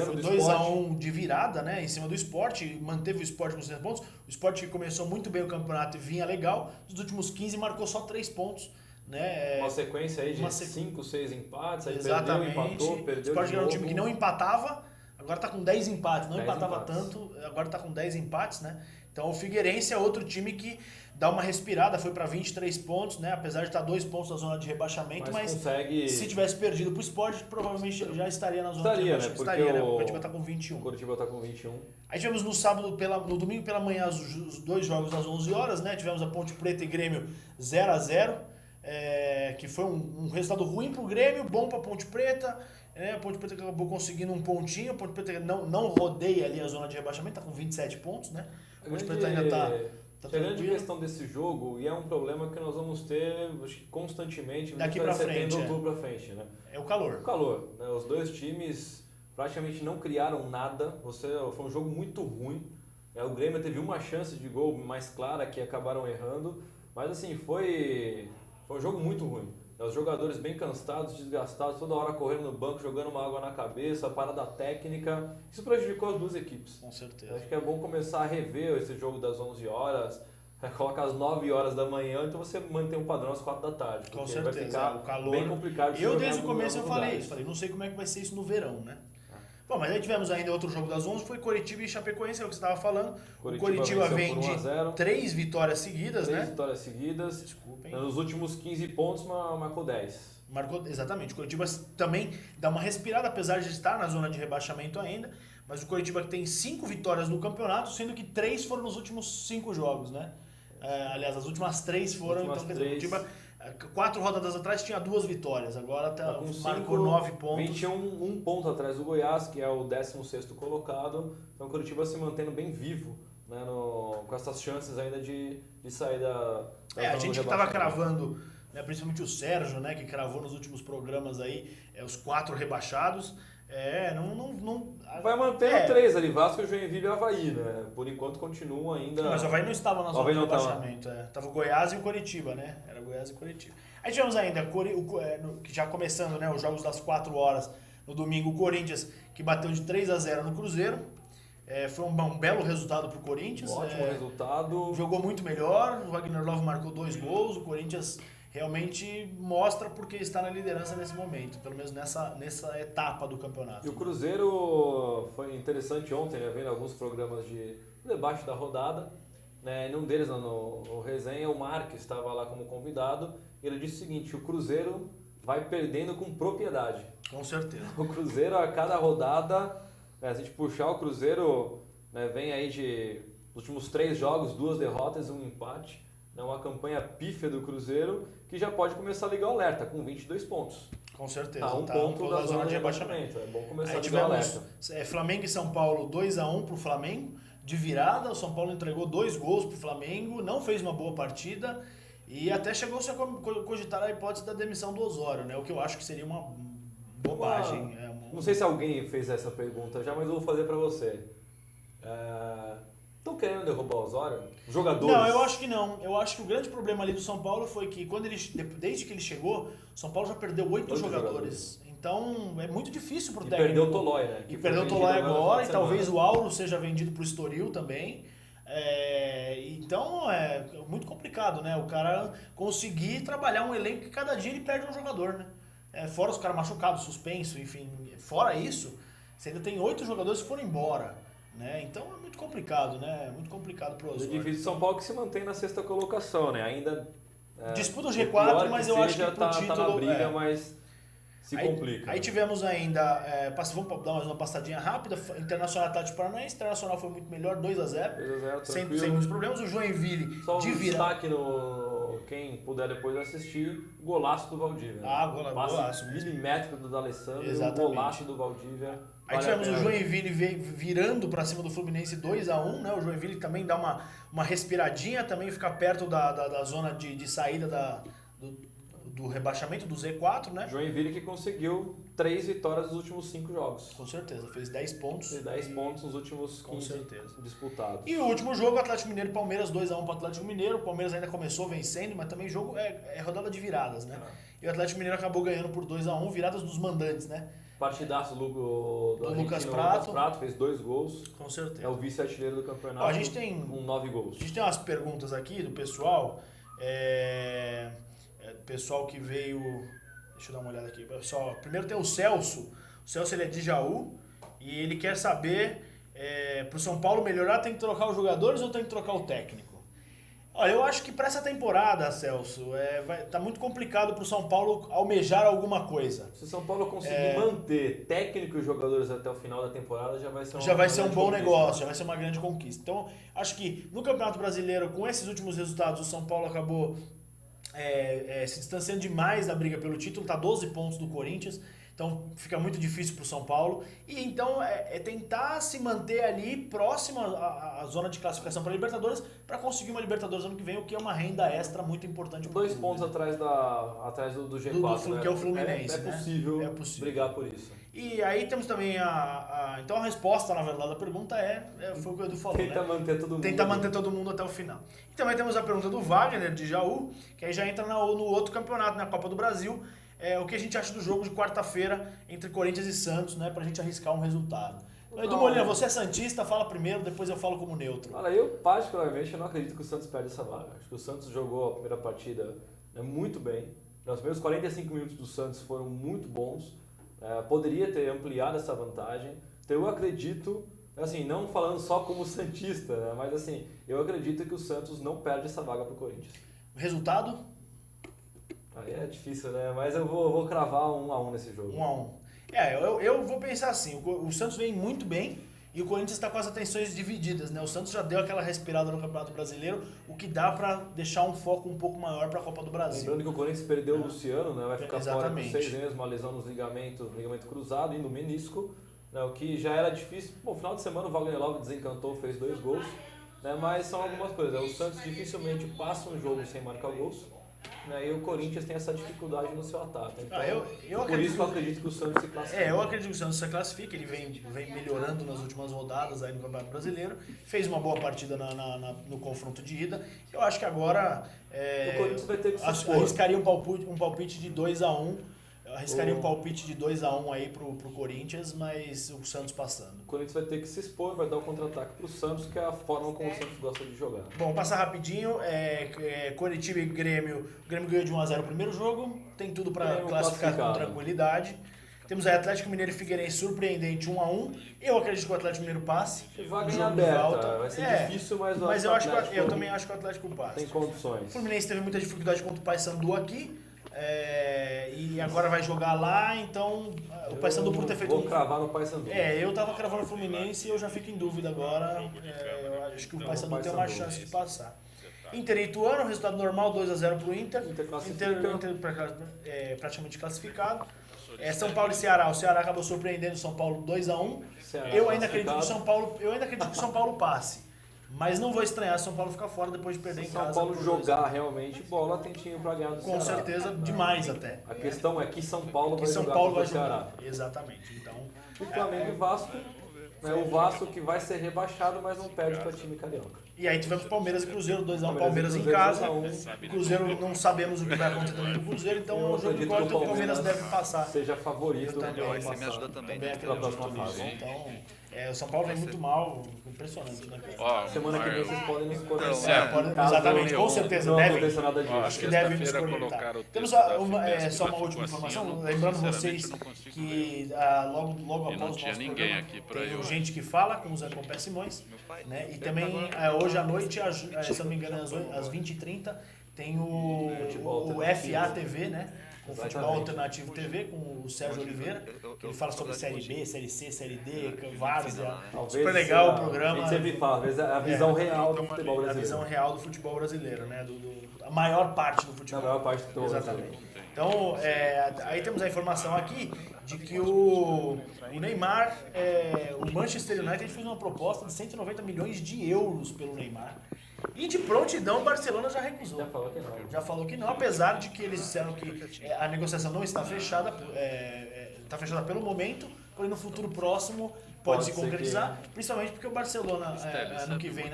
foi 2-1 de virada, né? Em cima do Sport, manteve o Sport com 6 pontos. O Sport que começou muito bem o campeonato e vinha legal, nos últimos 15 marcou só 3 pontos. Né? Uma sequência aí de 5, 6 empates, aí exatamente. Perdeu. O Sport era um time que não empatava, agora está com 10 empates, não empatava tanto, agora está com 10 empates, né? Então o Figueirense é outro time que dá uma respirada, foi para 23 pontos, né? Apesar de estar 2 pontos na zona de rebaixamento, mas se tivesse perdido para o Sport, provavelmente já estaria na zona de rebaixamento. Né? O Coritiba está com 21. O Coritiba está com 21. Aí tivemos no sábado, no domingo pela manhã, os 2 jogos às 11 horas, né? Tivemos a Ponte Preta e Grêmio 0-0. Que foi um resultado ruim para o Grêmio, bom para a Ponte Preta. A Ponte Preta acabou conseguindo um pontinho. A Ponte Preta não rodeia ali a zona de rebaixamento, está com 27 pontos, né? A Ponte Preta ainda está a grande questão desse jogo, e é um problema que nós vamos ter constantemente daqui para frente, outubro para frente, né? É o calor. O calor, né? Os 2 times praticamente não criaram nada. Foi um jogo muito ruim. O Grêmio teve uma chance de gol mais clara que acabaram errando, mas assim, foi um jogo muito ruim. Os jogadores bem cansados, desgastados, toda hora correndo no banco, jogando uma água na cabeça, parada técnica. Isso prejudicou as 2 equipes. Com certeza. Acho que é bom começar a rever esse jogo das 11 horas, colocar às 9 horas da manhã, então você mantém um padrão às 4 da tarde. Com certeza. Vai ficar o calor, bem complicado. Desde o começo eu falei isso. Não sei como é que vai ser isso no verão, né? Bom, mas aí tivemos ainda outro jogo das 11, foi Coritiba e Chapecoense, é o que você estava falando. O Coritiba vem de 3 vitórias seguidas, né? 3 vitórias seguidas. Desculpem. Nos últimos 15 pontos, marcou 10. Exatamente. O Coritiba também dá uma respirada, apesar de estar na zona de rebaixamento ainda. Mas o Coritiba tem 5 vitórias no campeonato, sendo que 3 foram nos últimos 5 jogos, né? Aliás, as últimas 3 foram. Então, quer dizer, o Coritiba, 4 rodadas atrás, tinha 2 vitórias. Agora marcou 9 pontos. 21, um ponto atrás do Goiás, que é o 16º colocado. Então o Coritiba se mantendo bem vivo, né, com essas chances ainda de sair da a gente que estava cravando, né, principalmente o Sérgio, né, que cravou nos últimos programas aí, os 4 rebaixados. Não vai manter 3 ali, Vasco, Joinville e Avaí, né? Por enquanto continua ainda. Mas o Avaí não estava na zona de rebaixamento. Tava o Goiás e o Coritiba, né? Era Goiás e Coritiba. Aí tivemos ainda, que já começando, né, os jogos das 4 horas, No domingo, o Corinthians, que bateu de 3-0 no Cruzeiro. Foi um belo resultado para o Corinthians. Ótimo resultado. Jogou muito melhor, o Wagner Love marcou 2 gols, o Corinthians realmente mostra porque está na liderança nesse momento, pelo menos nessa etapa do campeonato. E o Cruzeiro foi interessante ontem, né, vendo alguns programas de debate da rodada, né, num deles, no Resenha, o Marques estava lá como convidado, e ele disse o seguinte: o Cruzeiro vai perdendo com propriedade. Com certeza. O Cruzeiro, a cada rodada, né, se a gente puxar o Cruzeiro, né, vem aí de últimos 3 jogos, 2 derrotas e 1 empate. É uma campanha pífia do Cruzeiro que já pode começar a ligar o alerta, com 22 pontos. Com certeza. Um ponto da zona de rebaixamento. É bom começar a ligar o alerta. Flamengo e São Paulo 2-1 para o Flamengo, de virada. O São Paulo entregou 2 gols para o Flamengo, não fez uma boa partida e até chegou-se a cogitar a hipótese da demissão do Osório, né? O que eu acho que seria uma bobagem. Não sei se alguém fez essa pergunta já, mas eu vou fazer para você. Estão querendo derrubar o Osório? Os jogadores? Não, eu acho que não. Eu acho que o grande problema ali do São Paulo foi que desde que ele chegou, o São Paulo já perdeu 8 jogadores. Então é muito difícil pro técnico. E perdeu o Tolói, né? E perdeu o Tolói agora, e talvez o Auro seja vendido pro Estoril também. Então é muito complicado, né? O cara conseguir trabalhar um elenco que cada dia ele perde um jogador, né? Fora os caras machucados, suspenso, enfim. Fora isso, você ainda tem 8 jogadores que foram embora. Né? Então é muito complicado, né? É muito complicado pro Osório. É difícil São Paulo que se mantém na 6ª colocação, né? Ainda disputa o G4, mas eu acho que pro título tá na briga, mas se complica. Aí tivemos ainda, vamos dar mais uma passadinha rápida, Internacional Atlético Paranaense, Internacional foi muito melhor, 2-0, sem muitos problemas. O Joinville só de destaque quem puder depois assistir, o golaço do Valdívia. Golaço. Milimétrico do D'Alessandro, exatamente. O golaço do Valdívia. Aí tivemos o Joinville virando para cima do Fluminense 2-1, né? O Joinville também dá uma respiradinha, também fica perto da zona de saída do rebaixamento, do Z4, né? Joinville que conseguiu 3 vitórias nos últimos 5 jogos. Com certeza, fez 10 pontos. Fez 10 pontos nos últimos 15 disputados. E o último jogo, Atlético Mineiro e Palmeiras, 2-1 para o Atlético Mineiro. O Palmeiras ainda começou vencendo, mas também o jogo é rodada de viradas, né? E o Atlético Mineiro acabou ganhando por 2-1, viradas dos mandantes, né? Partidaço do Lucas Prato. Lucas Prato fez 2 gols. Com certeza. É o vice-artilheiro do campeonato. A gente tem com 9 gols. A gente tem umas perguntas aqui do pessoal. Pessoal que veio. Deixa eu dar uma olhada aqui. Pessoal, primeiro tem o Celso. O Celso ele é de Jaú e ele quer saber: pro São Paulo melhorar, tem que trocar os jogadores ou tem que trocar o técnico? Olha, eu acho que para essa temporada, Celso, tá muito complicado pro São Paulo almejar alguma coisa. Se o São Paulo conseguir manter técnico e jogadores até o final da temporada, já vai ser um bom negócio, já vai ser uma grande conquista. Então, acho que no Campeonato Brasileiro, com esses últimos resultados, o São Paulo acabou se distanciando demais da briga pelo título, tá 12 pontos do Corinthians. Então fica muito difícil para o São Paulo. E então tentar se manter ali próximo à zona de classificação para a Libertadores para conseguir uma Libertadores ano que vem, o que é uma renda extra muito importante. 2 pontos atrás do G4, né? Que é o Fluminense. É possível brigar por isso. E aí temos também então a resposta, na verdade, da pergunta foi o que o Edu falou. Tentar manter todo mundo até o final. E também temos a pergunta do Wagner, de Jaú, que aí já entra no outro campeonato, na Copa do Brasil. O que a gente acha do jogo de quarta-feira entre Corinthians e Santos, né? Pra gente arriscar um resultado. Edu Molina, você é santista, fala primeiro, depois eu falo como neutro. Olha, eu particularmente não acredito que o Santos perde essa vaga. Acho que o Santos jogou a primeira partida muito bem. Os primeiros 45 minutos do Santos foram muito bons. Poderia ter ampliado essa vantagem. Então eu acredito, assim, não falando só como santista, né? Mas assim, eu acredito que o Santos não perde essa vaga pro Corinthians. Resultado? Aí é difícil, né? Mas eu vou cravar 1-1 nesse jogo. 1-1. Eu vou pensar assim, o Santos vem muito bem e o Corinthians está com as atenções divididas, né? O Santos já deu aquela respirada no Campeonato Brasileiro, o que dá para deixar um foco um pouco maior para a Copa do Brasil. Lembrando que o Corinthians perdeu o Luciano, né? Vai ficar fora por 6 meses, uma lesão nos ligamento cruzado e no menisco, né? O que já era difícil. Bom, no final de semana o Wagner Love desencantou, fez 2 gols, né? Mas são algumas coisas. O Santos dificilmente passa um jogo sem marcar gols. E o Corinthians tem essa dificuldade no seu ataque. Então, por isso eu acredito que o Santos se classifica. Eu acredito que o Santos se classifica, ele vem melhorando nas últimas rodadas aí no Campeonato Brasileiro, fez uma boa partida no confronto de ida. Eu acho que agora o Corinthians vai ter que se arriscaria um palpite de 2-1 Eu arriscaria um palpite de 2-1 aí pro Corinthians, mas o Santos passando. O Corinthians vai ter que se expor, vai dar o contra-ataque pro Santos, que é a forma como o Santos gosta de jogar. Bom, passar rapidinho, Coritiba e Grêmio. O Grêmio ganhou de 1-0 o primeiro jogo, tem tudo para Grêmio classificar com classificado. tranquilidade. Temos aí Atlético Mineiro e Figueirense surpreendente 1-1. Eu acredito que o Atlético Mineiro passe. Vaga em Jogo de aberta, volta. vai ser difícil, mas eu acho que Atlético eu também acho que o Atlético tem passa. O condições. Fluminense teve muita dificuldade contra o Paysandu aqui. E agora vai jogar lá, então o Paysandu por ter feito Vou cravar no Paysandu. eu tava cravando o Fluminense e eu já fico em dúvida agora. Eu acho que o Paysandu tem uma chance de passar. Inter e Ituano, resultado normal, 2-0 pro Inter. Inter classifica. Inter praticamente classificado. São Paulo e Ceará. O Ceará acabou surpreendendo o São Paulo 2-1. Ceará Eu ainda acredito que o classificado. São Paulo, que o São Paulo passe. Mas não vou estranhar se o São Paulo ficar fora depois de perder Se em o São casa. Paulo por jogar realmente bola, tem time pra ganhar do com Ceará. certeza, demais até. A questão é que São Paulo Que vai São jogar Paulo contra vai o Ceará. jogar. Exatamente. Então, E Flamengo e Vasco. Né, o Vasco que vai ser rebaixado, mas não perde para time carioca. e aí tivemos Palmeiras e Cruzeiro, 2-1 Palmeiras Palmeiras e em Cruzeiro, casa. 2-1. O Cruzeiro não sabemos o que vai acontecer também no Cruzeiro, então é um jogo de acredito volta que e o Palmeiras deve passar. Seja favorito Eu também. para Você me ajuda passar também, Também né? para a acredito próxima nisso. fase. Então, o São Paulo vem muito mal, impressionante, né, cara? Ó, Semana que vem vocês podem nos cornetar. Certo. Caso Exatamente, com certeza não devem. aconteça nada disso. Acho que devem nos sexta-feira conectar. colocaram o Temos texto da só uma Fiesp, última assim, informação, eu não- lembrando sinceramente, vocês eu não consigo que logo E após não o tinha nosso ninguém programa aqui pra tem eu- o Gente que Fala com o Zé Compé Simões, né? E também hoje à noite, se eu não me engano, às 20h30, tem o FA TV, né? O Futebol Alternativo TV, com o Sérgio Oliveira, que ele fala sobre Série B, Série C, Série D, Várzea. Talvez Super legal o seja- programa. A gente sempre fala, às vezes a visão real do futebol A brasileiro. visão real do futebol brasileiro, né? A maior parte do futebol. Na maior parte do futebol Exatamente. Então, aí temos a informação aqui de que o Neymar, o Manchester United fez uma proposta de 190 milhões de euros pelo Neymar. E de prontidão o Barcelona já recusou. Já falou que não. Já falou que não, apesar de que eles disseram que a negociação não está fechada, está fechada pelo momento, porém no futuro próximo pode se ser concretizar, principalmente porque o Barcelona ano que vem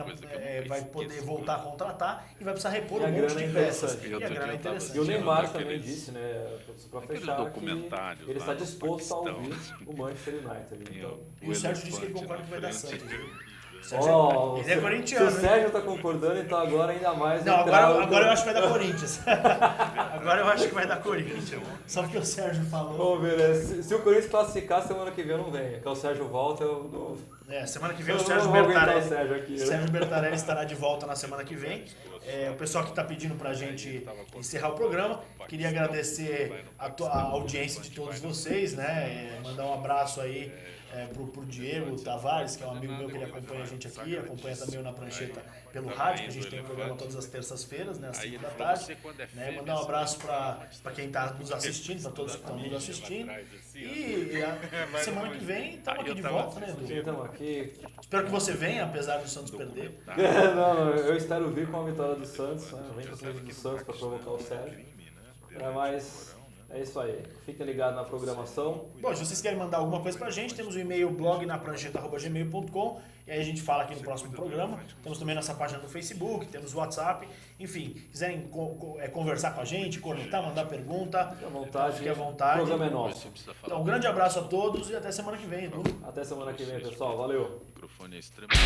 vai poder voltar a contratar e vai precisar repor E a um monte grana de é peças. interessante. E a grana é interessante. E o Neymar Aqueles- também disse, né, para aqueles fechar, que documentários ele lá está no disposto a Paquistão. ouvir o Manchester United. Então, E o Sérgio disse que ele elefante concorda na que vai dar frente. Santos, viu? ó, Ele é se corintiano, o hein? Sérgio está concordando, então agora ainda mais. Não, entrar agora eu acho que vai dar Corinthians. Agora eu acho que vai dar Corinthians. Só porque o Sérgio falou. Vamos ver, né? Se o Corinthians classificar, semana que vem eu não venho. Que o Sérgio volta, eu não... Semana que vem Eu o não Sérgio vou aguentar Bertarelli. o Sérgio aqui, né? Sérgio Bertarelli estará de volta na semana que vem. O pessoal que está pedindo para a gente encerrar o programa, queria agradecer a audiência de todos vocês, né? Mandar um abraço aí pro Diego Tavares, que é um amigo meu que ele acompanha a gente aqui, acompanha também o Na Prancheta pelo rádio, que a gente tem um programa todas as terças-feiras, né, às 5 da tarde. Né? Mandar um abraço para quem está nos assistindo, para todos que estão nos assistindo. E a semana que vem estamos aqui de volta, né, Edu? Estamos aqui. Espero que você venha, apesar do Santos perder. Não, eu espero vir com a vitória do Santos, né? Vem com a vitória do Santos para provocar o Sérgio. Mas é isso aí. Fiquem ligados na programação. Bom, se vocês querem mandar alguma coisa pra gente, temos o e-mail blognaprancheta@gmail.com e aí a gente fala aqui no próximo programa. Temos também nossa página no Facebook, temos o WhatsApp. Enfim, quiserem conversar com a gente, conectar, mandar pergunta, Fique à vontade. fique à vontade. O programa é nosso. Então, um grande abraço a todos e até semana que vem, Edu. Até semana que vem, pessoal. Valeu. O microfone é extremamente...